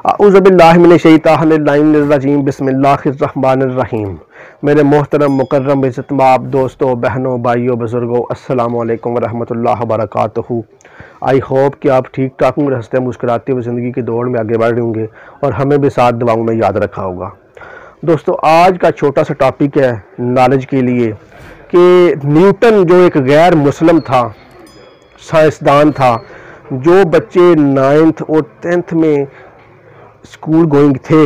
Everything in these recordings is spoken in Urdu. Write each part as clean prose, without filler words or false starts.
اعوذ باللہ من الشیطان الرجیم بسم اللہ الرحمن الرحیم۔ میرے محترم مکرم عزت مآب دوستوں، بہنوں، بھائیوں، بزرگوں، السلام علیکم ورحمۃ اللہ وبرکاتہ۔ آئی ہوپ کہ آپ ٹھیک ٹھاک ہوں، ہنستے مسکراتے ہوئے زندگی کی دوڑ میں آگے بڑھ رہے ہوں گے اور ہمیں بھی ساتھ دعاؤں میں یاد رکھا ہوگا۔ دوستوں، آج کا چھوٹا سا ٹاپک ہے نالج کے لیے کہ نیوٹن جو ایک غیر مسلم تھا، سائنسدان تھا، جو بچے 9th اور 10th میں اسکول گوئنگ تھے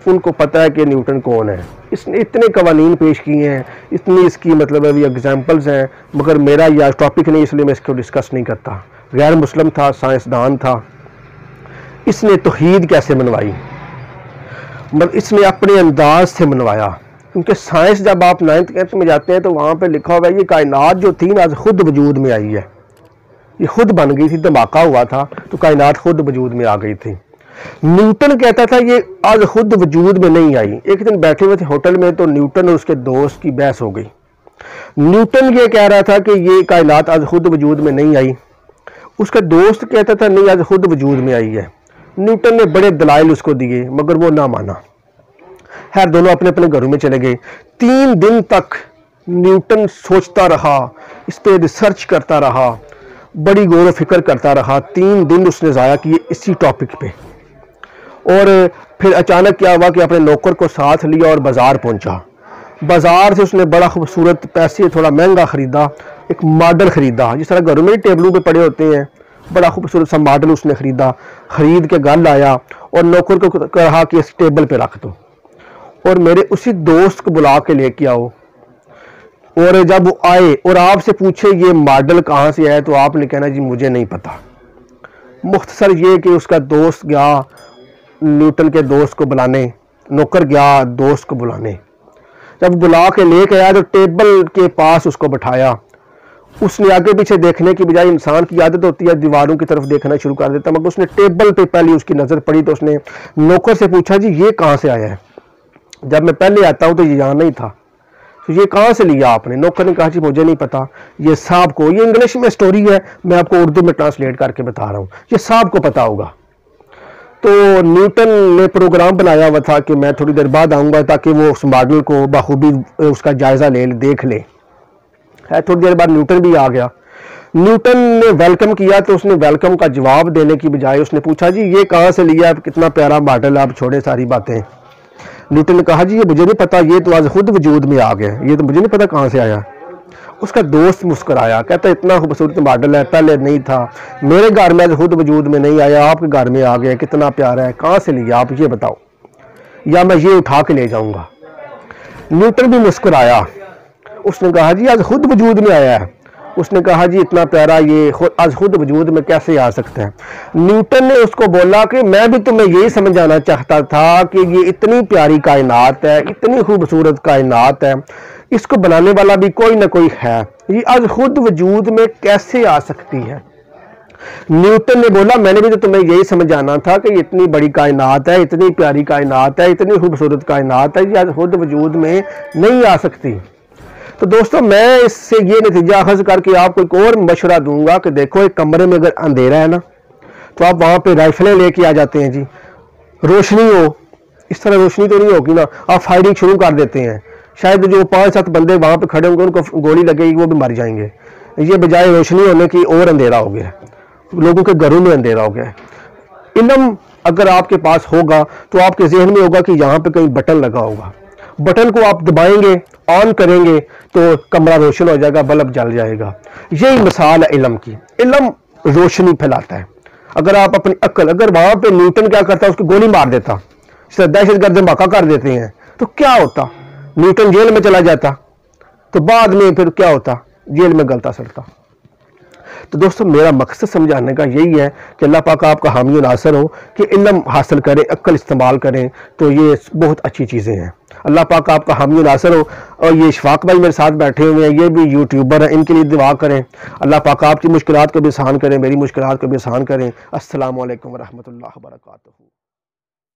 ان کو پتہ ہے کہ نیوٹن کون ہے۔ اس نے اتنے قوانین پیش کیے ہیں، اتنی اس کی مطلب ابھی ایگزامپلز ہیں، مگر میرا یہ ٹاپک نہیں، اس لیے میں اس کو ڈسکس نہیں کرتا۔ غیر مسلم تھا، سائنسدان تھا، اس نے توحید کیسے منوائی، اس نے اپنے انداز سے منوایا، کیونکہ سائنس جب آپ 9th 10th میں جاتے ہیں تو وہاں پہ لکھا ہوا ہے یہ کائنات جو تھی آج خود وجود میں آئی ہے، یہ خود بن گئی تھی، دھماکہ ہوا تھا تو کائنات خود وجود میں آ گئی تھی۔ نیوٹن کہتا تھا یہ آج خود وجود میں نہیں آئی۔ ایک دن بیٹھے ہوئے تھے ہوٹل میں تو نیوٹن اور اس کے دوست کی بحث ہو گئی۔ نیوٹن یہ کہہ رہا تھا کہ یہ کائنات آج خود وجود میں نہیں آئی، اس کا دوست کہتا تھا نہیں آج خود وجود میں آئی ہے۔ نیوٹن نے بڑے دلائل اس کو دیے مگر وہ نہ مانا۔ خیر دونوں اپنے اپنے گھروں میں چلے گئے۔ 3 دن تک نیوٹن سوچتا رہا، اس پہ ریسرچ کرتا رہا، بڑی غور و فکر کرتا رہا۔ 3 دن اس نے ضائع کیے اسی ٹاپک پہ، اور پھر اچانک کیا ہوا کہ اپنے نوکر کو ساتھ لیا اور بازار پہنچا۔ بازار سے اس نے بڑا خوبصورت، پیسے تھوڑا مہنگا خریدا، ایک ماڈل خریدا، جس طرح گھروں میں ٹیبلوں پہ پڑے ہوتے ہیں، بڑا خوبصورت سا ماڈل اس نے خریدا۔ خرید کے گھر لایا اور نوکر کو کہا کہ اس ٹیبل پہ رکھ دو اور میرے اسی دوست کو بلا کے لے کے آؤ، اور جب وہ آئے اور آپ سے پوچھے یہ ماڈل کہاں سے ہے تو آپ نے کہنا جی مجھے نہیں پتا۔ مختصر یہ کہ اس کا دوست گیا نیوٹن کے دوست کو بلانے، نوکر گیا دوست کو بلانے، جب بلا کے لے کے آیا تو ٹیبل کے پاس اس کو بٹھایا۔ اس نے آگے پیچھے دیکھنے کی بجائے، انسان کی عادت ہوتی ہے دیواروں کی طرف دیکھنا شروع کر دیتا، مگر اس نے ٹیبل پہ پہلی اس کی نظر پڑی تو اس نے نوکر سے پوچھا جی یہ کہاں سے آیا ہے؟ جب میں پہلے آتا ہوں تو یہ یہاں نہیں تھا، تو یہ کہاں سے لیا آپ نے؟ نوکر نے کہا جی مجھے نہیں پتا، یہ صاحب کو، یہ انگلش میں سٹوری ہے، میں آپ کو اردو میں ٹرانسلیٹ کر کے بتا رہا ہوں، یہ صاحب کو پتا ہوگا۔ تو نیوٹن نے پروگرام بنایا ہوا تھا کہ میں تھوڑی دیر بعد آؤں گا تاکہ وہ اس ماڈل کو بخوبی اس کا جائزہ دیکھ لے۔ تھوڑی دیر بعد نیوٹن بھی آ گیا۔ نیوٹن نے ویلکم کیا تو اس نے ویلکم کا جواب دینے کی بجائے اس نے پوچھا جی یہ کہاں سے لیا، کتنا پیارا ماڈل، آپ چھوڑے ساری باتیں۔ نیوٹن نے کہا جی یہ مجھے نہیں پتا، یہ تو آج خود وجود میں آ گیا، یہ تو مجھے نہیں پتا کہاں سے آیا۔ اس کا دوست مسکرایا، کہتا اتنا خوبصورت ماڈل ہے، پہلے نہیں تھا، میرے گھر میں خود وجود میں نہیں آیا، آپ کے گھر میں آ گیا، کتنا پیارا ہے، کہاں سے لیا آپ یہ بتاؤ، یا میں یہ اٹھا کے لے جاؤں گا۔ نیوٹن بھی مسکرایا، اس نے کہا جی آج خود وجود میں آیا ہے۔ اس نے کہا جی اتنا پیارا یہ آج خود وجود میں کیسے آ سکتا ہے؟ نیوٹن نے اس کو بولا کہ میں بھی تمہیں یہی سمجھانا چاہتا تھا کہ یہ اتنی پیاری کائنات ہے، اتنی خوبصورت کائنات ہے، اس کو بنانے والا بھی کوئی نہ کوئی ہے، یہ آج خود وجود میں کیسے آ سکتی ہے؟ نیوٹن نے بولا میں نے بھی تو تمہیں یہی سمجھانا تھا کہ یہ اتنی بڑی کائنات ہے، اتنی پیاری کائنات ہے، اتنی خوبصورت کائنات ہے، یہ آج خود وجود میں نہیں آ سکتی۔ تو دوستوں، میں اس سے یہ نتیجہ اخذ کر کے آپ کو ایک اور مشورہ دوں گا کہ دیکھو ایک کمرے میں اگر اندھیرا ہے نا تو آپ وہاں پہ رائفلیں لے کے آ جاتے ہیں، جی روشنی ہو، اس طرح روشنی تو نہیں ہوگی نا، آپ فائرنگ شروع کر دیتے ہیں، شاید جو 5-7 بندے وہاں پہ کھڑے ہوں گے ان کو گولی لگے گی، وہ بھی مر جائیں گے۔ یہ بجائے روشنی ہونے کی اور اندھیرا ہو گیا، لوگوں کے گھروں میں اندھیرا ہو گیا۔ علم اگر آپ کے پاس ہوگا تو آپ کے ذہن میں ہوگا کہ یہاں پہ کہیں بٹن لگا ہوگا، بٹن کو آپ دبائیں گے، آن کریں گے تو کمرہ روشن ہو جائے گا، بلب جل جائے گا۔ یہی مثال ہے علم کی، علم روشنی پھیلاتا ہے۔ اگر آپ اپنی عقل، اگر وہاں پہ نیوٹن کیا کرتا، اس کو گولی مار دیتا، دہشت گرد دھماکہ کر دیتے ہیں تو کیا ہوتا؟ نیوٹن جیل میں چلا جاتا، تو بعد میں پھر کیا ہوتا؟ جیل میں گلتا سڑتا۔ تو دوستو، میرا مقصد سمجھانے کا یہی ہے کہ اللہ پاک آپ کا حامی و ناصر ہو کہ علم حاصل کریں، عقل استعمال کریں، تو یہ بہت اچھی چیزیں ہیں۔ اللہ پاک آپ کا حامی و ناصر ہو۔ اور یہ اشفاق بھائی میرے ساتھ بیٹھے ہوئے ہیں، یہ بھی یوٹیوبر ہیں، ان کے لیے دعا کریں، اللہ پاک آپ کی مشکلات کو بھی آسان کریں، میری مشکلات کو بھی آسان کریں۔ السلام علیکم ورحمۃ اللہ وبرکاتہ۔